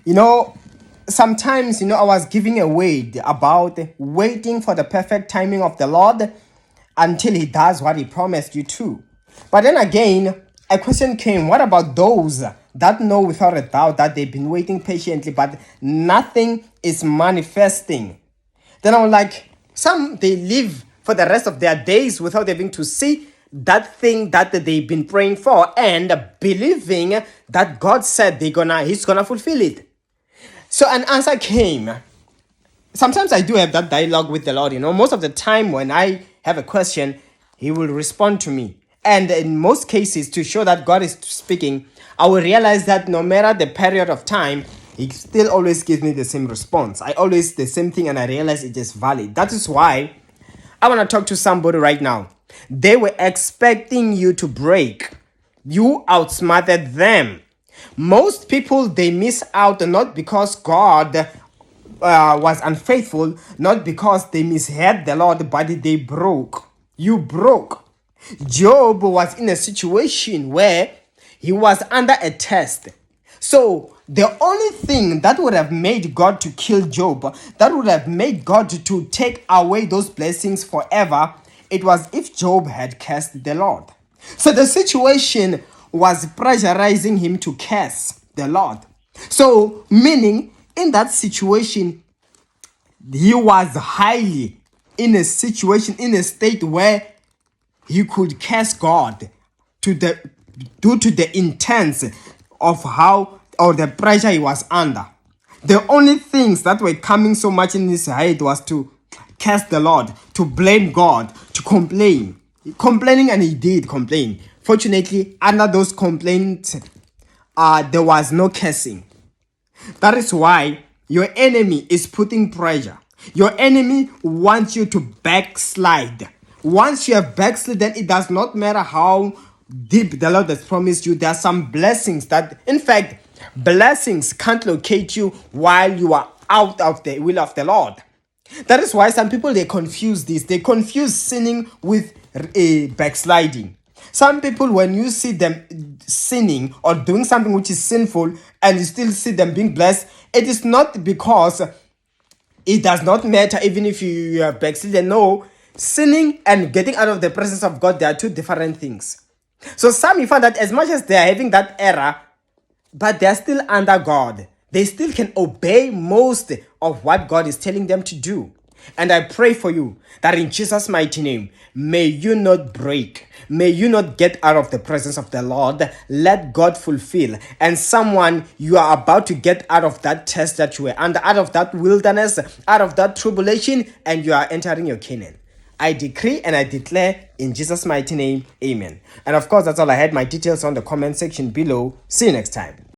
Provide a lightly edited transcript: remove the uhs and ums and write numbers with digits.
You know, sometimes, I was giving a word about waiting for the perfect timing of the Lord until He does what He promised you to. But then again, a question came, what about those that know without a doubt that they've been waiting patiently, but nothing is manifesting? Then I was like, some, they live for the rest of their days without having to see that thing that they've been praying for and believing that God said He's gonna fulfill it. So an answer came. Sometimes I do have that dialogue with the Lord. Most of the time when I have a question, He will respond to me. And in most cases, to show that God is speaking, I will realize that no matter the period of time, He still always gives me the same response. I always the same thing, and I realize it is valid. That is why I want to talk to somebody right now. They were expecting you to break. You outsmarted them. Most people, they miss out not because God was unfaithful, not because they misheard the Lord, but they broke. You broke. Job was in a situation where he was under a test. So the only thing that would have made God to kill Job, that would have made God to take away those blessings forever, it was if Job had cursed the Lord. So the situation was pressurizing him to curse the Lord. So meaning in that situation, he was highly in a situation, in a state where he could curse God due to the intense of how or the pressure he was under. The only things that were coming so much in his head was to curse the Lord, to blame God, to complain. Complaining, and he did complain. Fortunately, under those complaints, there was no cursing. That is why your enemy is putting pressure. Your enemy wants you to backslide. Once you have backslidden, it does not matter how deep the Lord has promised you. There are some blessings that, in fact, blessings can't locate you while you are out of the will of the Lord. That is why some people, they confuse this. They confuse sinning with backsliding. Some people, when you see them sinning or doing something which is sinful and you still see them being blessed, it is not because it does not matter even if you have backslidden. No, sinning and getting out of the presence of God, they are two different things. So some, you find that as much as they are having that error, but they are still under God. They still can obey most of what God is telling them to do. And I pray for you that in Jesus' mighty name, may you not break. May you not get out of the presence of the Lord. Let God fulfill. And someone, you are about to get out of that test that you were under, out of that wilderness, out of that tribulation, and you are entering your Canaan. I decree and I declare in Jesus' mighty name, amen. And of course, that's all I had. My details on the comment section below. See you next time.